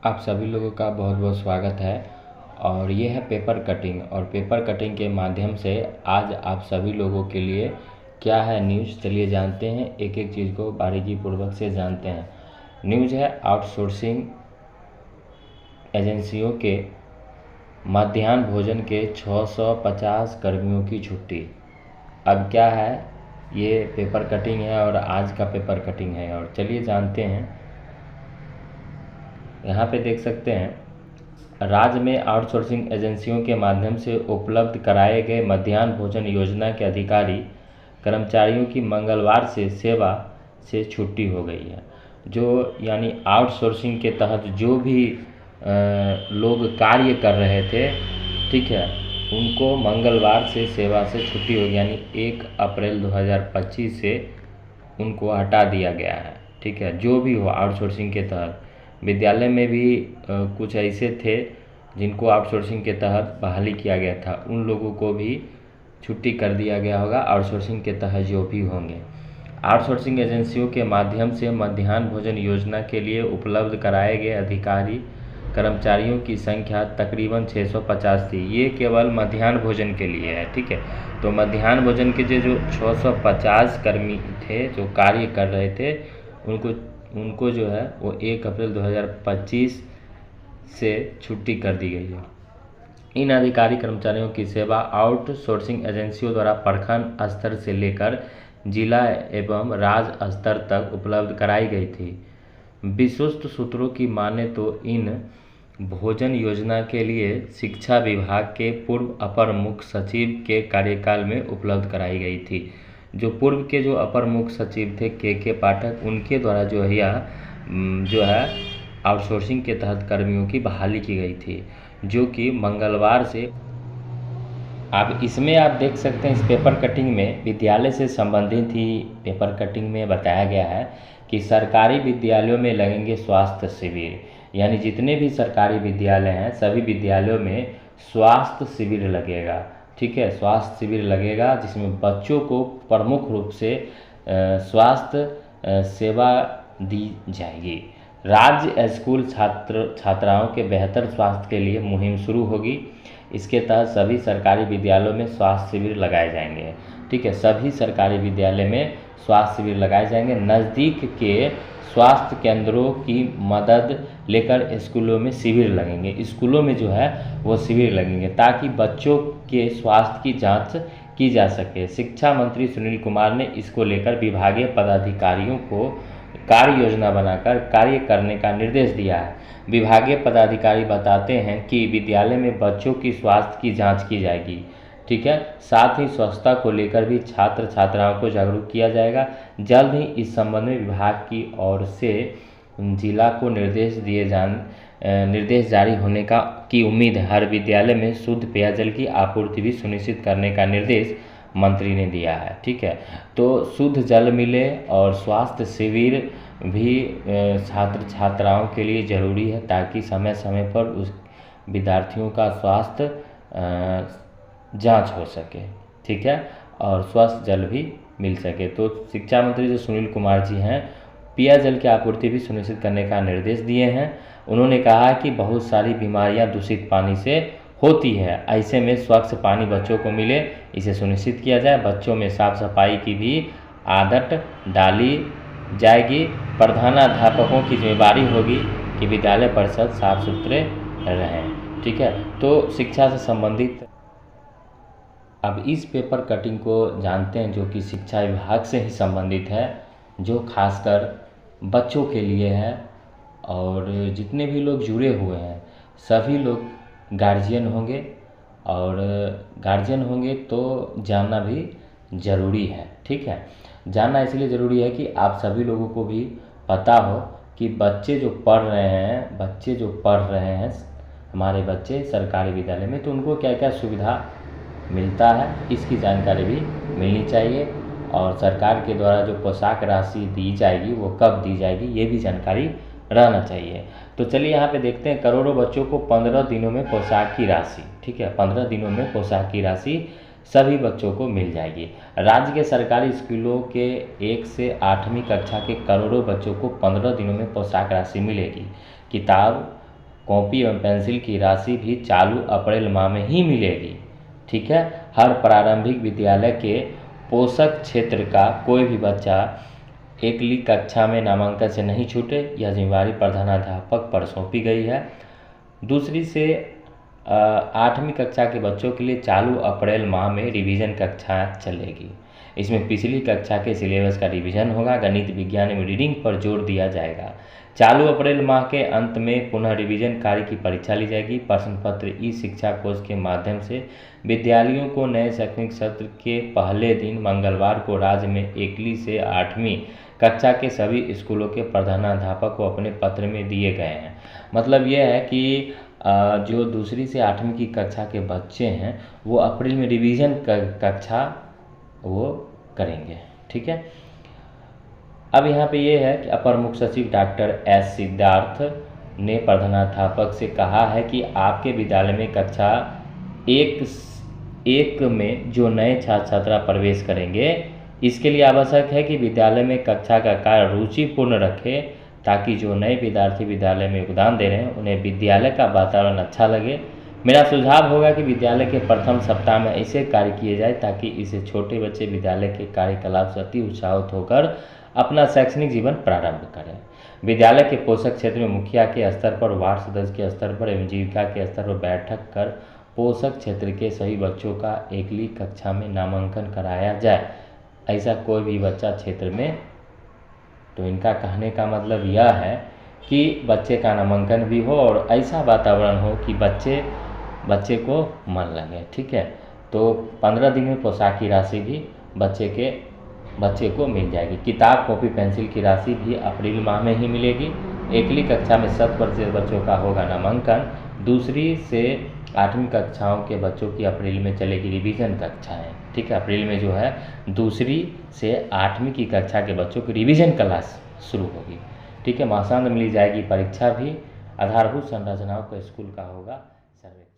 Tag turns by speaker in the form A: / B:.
A: आप सभी लोगों का बहुत बहुत स्वागत है। और ये है पेपर कटिंग, और पेपर कटिंग के माध्यम से आज आप सभी लोगों के लिए क्या है न्यूज़, चलिए जानते हैं। एक एक चीज़ को बारीकी पूर्वक से जानते हैं। न्यूज़ है आउटसोर्सिंग एजेंसियों के मध्याह्न भोजन के 650 कर्मियों की छुट्टी। अब क्या है, ये पेपर कटिंग है और आज का पेपर कटिंग है, और चलिए जानते हैं। यहाँ पे देख सकते हैं, राज्य में आउटसोर्सिंग एजेंसियों के माध्यम से उपलब्ध कराए गए मध्याह्न भोजन योजना के अधिकारी कर्मचारियों की मंगलवार से सेवा से छुट्टी हो गई है। जो यानी आउटसोर्सिंग के तहत जो भी लोग कार्य कर रहे थे, ठीक है, उनको मंगलवार से सेवा से छुट्टी हो गई, यानी 1 अप्रैल 2025 से उनको हटा दिया गया है। ठीक है, जो भी हो आउटसोर्सिंग के तहत। विद्यालय में भी कुछ ऐसे थे जिनको आउटसोर्सिंग के तहत बहाली किया गया था, उन लोगों को भी छुट्टी कर दिया गया होगा आउटसोर्सिंग के तहत जो भी होंगे। आउटसोर्सिंग एजेंसियों के माध्यम से मध्याह्न भोजन योजना के लिए उपलब्ध कराए गए अधिकारी कर्मचारियों की संख्या तकरीबन 650 थी। ये केवल मध्याह्न भोजन के लिए है, ठीक है। तो मध्याह्न भोजन के जो 650 कर्मी थे जो कार्य कर रहे थे, उनको जो है वो 1 अप्रैल 2025 से छुट्टी कर दी गई है। इन अधिकारी कर्मचारियों की सेवा आउटसोर्सिंग एजेंसियों द्वारा प्रखंड स्तर से लेकर जिला एवं राज्य स्तर तक उपलब्ध कराई गई थी। विश्वस्त सूत्रों की माने तो इन भोजन योजना के लिए शिक्षा विभाग के पूर्व अपर मुख्य सचिव के कार्यकाल में उपलब्ध कराई गई थी। जो पूर्व के जो अपर मुख्य सचिव थे के पाठक, उनके द्वारा जो है आउटसोर्सिंग के तहत कर्मियों की बहाली की गई थी, जो कि मंगलवार से। अब इसमें आप देख सकते हैं, इस पेपर कटिंग में विद्यालय से संबंधित ही पेपर कटिंग में बताया गया है कि सरकारी विद्यालयों में लगेंगे स्वास्थ्य शिविर। यानी जितने भी सरकारी विद्यालय हैं सभी विद्यालयों में स्वास्थ्य शिविर लगेगा, ठीक है। स्वास्थ्य शिविर लगेगा जिसमें बच्चों को प्रमुख रूप से स्वास्थ्य सेवा दी जाएगी। राज्य स्कूल छात्राओं के बेहतर स्वास्थ्य के लिए मुहिम शुरू होगी। इसके तहत सभी सरकारी विद्यालयों में स्वास्थ्य शिविर लगाए जाएंगे, ठीक है। सभी सरकारी विद्यालय में स्वास्थ्य शिविर लगाए जाएंगे। नज़दीक के स्वास्थ्य केंद्रों की मदद लेकर स्कूलों में शिविर लगेंगे। स्कूलों में जो है वो शिविर लगेंगे ताकि बच्चों के स्वास्थ्य की जांच की जा सके। शिक्षा मंत्री सुनील कुमार ने इसको लेकर विभागीय पदाधिकारियों को कार्य योजना बनाकर कार्य करने का निर्देश दिया है। विभागीय पदाधिकारी बताते हैं कि विद्यालय में बच्चों की स्वास्थ्य की जांच की जाएगी, ठीक है। साथ ही स्वच्छता को लेकर भी छात्र छात्राओं को जागरूक किया जाएगा। जल्द ही इस संबंध में विभाग की ओर से जिला को निर्देश जारी होने की उम्मीद है। हर विद्यालय में शुद्ध पेयजल की आपूर्ति भी सुनिश्चित करने का निर्देश मंत्री ने दिया है, ठीक है। तो शुद्ध जल मिले और स्वास्थ्य शिविर भी छात्र छात्राओं के लिए ज़रूरी है ताकि समय समय पर उस विद्यार्थियों का स्वास्थ्य जांच हो सके, ठीक है, और स्वच्छ जल भी मिल सके। तो शिक्षा मंत्री जो सुनील कुमार जी हैं, पेयजल की आपूर्ति भी सुनिश्चित करने का निर्देश दिए हैं। उन्होंने कहा कि बहुत सारी बीमारियां दूषित पानी से होती है, ऐसे में स्वच्छ पानी बच्चों को मिले, इसे सुनिश्चित किया जाए। बच्चों में साफ सफाई की भी आदत डाली जाएगी। प्रधानाध्यापकों की जिम्मेदारी होगी कि विद्यालय परिसर साफ सुथरे रहें, ठीक है। तो शिक्षा से संबंधित अब इस पेपर कटिंग को जानते हैं, जो कि शिक्षा विभाग से ही संबंधित है, जो खासकर बच्चों के लिए है। और जितने भी लोग जुड़े हुए हैं सभी लोग गार्जियन होंगे, और गार्जियन होंगे तो जानना भी ज़रूरी है, ठीक है। जानना इसलिए ज़रूरी है कि आप सभी लोगों को भी पता हो कि बच्चे जो पढ़ रहे हैं हमारे बच्चे सरकारी विद्यालय में, तो उनको क्या क्या सुविधा मिलता है, इसकी जानकारी भी मिलनी चाहिए। और सरकार के द्वारा जो पोशाक राशि दी जाएगी वो कब दी जाएगी, ये भी जानकारी रहना चाहिए। तो चलिए यहाँ पे देखते हैं, करोड़ों बच्चों को 15 दिनों में पोशाक की राशि, ठीक है, 15 दिनों में पोशाक की राशि सभी बच्चों को मिल जाएगी। राज्य के सरकारी स्कूलों के 1 से 8वीं कक्षा के करोड़ों बच्चों को 15 दिनों में पोशाक राशि मिलेगी। किताब कॉपी एवं पेंसिल की राशि भी चालू अप्रैल माह में ही मिलेगी। ठीक है। हर प्रारंभिक विद्यालय के पोषक क्षेत्र का कोई भी बच्चा एकली कक्षा में नामांकन से नहीं छूटे, यह जिम्मेदारी प्रधानाध्यापक पर सौंपी गई है। दूसरी से 8वीं कक्षा के बच्चों के लिए चालू अप्रैल माह में रिवीजन कक्षा चलेगी। इसमें पिछली कक्षा के सिलेबस का रिवीजन होगा। गणित, विज्ञान में रीडिंग पर जोर दिया जाएगा। चालू अप्रैल माह के अंत में पुनः रिवीजन कार्य की परीक्षा ली जाएगी। प्रश्न पत्र ई शिक्षा कोष के माध्यम से विद्यालयों को नए शैक्षणिक सत्र के पहले दिन मंगलवार को राज्य में एकली से 8वीं कक्षा के सभी स्कूलों के प्रधानाध्यापक को अपने पत्र में दिए गए हैं। मतलब यह है कि जो दूसरी से 8वीं की कक्षा के बच्चे हैं वो अप्रैल में रिवीजन कक्षा वो करेंगे। ठीक है। अब यहाँ पे ये है कि अपर मुख्य सचिव डॉक्टर एस सिद्धार्थ ने प्रधानाध्यापक से कहा है कि आपके विद्यालय में कक्षा एक में जो नए छात्र छात्रा प्रवेश करेंगे, इसके लिए आवश्यक है कि विद्यालय में कक्षा का कार्य रुचिपूर्ण रखें, ताकि जो नए विद्यार्थी विद्यालय में योगदान दे रहे हैं उन्हें विद्यालय का वातावरण अच्छा लगे। मेरा सुझाव होगा कि विद्यालय के प्रथम सप्ताह में ऐसे कार्य किए जाए ताकि इससे छोटे बच्चे विद्यालय के कार्यकलाप से अति उत्साहित होकर अपना शैक्षणिक जीवन प्रारंभ करें। विद्यालय के पोषक क्षेत्र में मुखिया के स्तर पर, वार्ड सदस्य के स्तर पर एवं जीविका के स्तर पर बैठक कर पोषक क्षेत्र के सभी बच्चों का एकली कक्षा में नामांकन कराया जाए। ऐसा कोई भी बच्चा क्षेत्र में, तो इनका कहने का मतलब यह है कि बच्चे का नामांकन भी हो और ऐसा वातावरण हो कि बच्चे को मन लगे। ठीक है। तो 15 दिन में पोशाक की राशि भी बच्चे को मिल जाएगी। किताब, कॉपी, पेंसिल की राशि भी अप्रैल माह में ही मिलेगी। एकली कक्षा में 100% बच्चों का होगा नामांकन। दूसरी से 8वीं कक्षाओं के बच्चों की अप्रैल में चलेगी रिवीजन कक्षाएँ। ठीक है। अप्रैल में जो है दूसरी से 8वीं की कक्षा के बच्चों की रिवीजन क्लास शुरू होगी। ठीक है। मासांत मिली जाएगी परीक्षा भी। आधारभूत संरचनाओं का स्कूल का होगा सर्वेक्षण।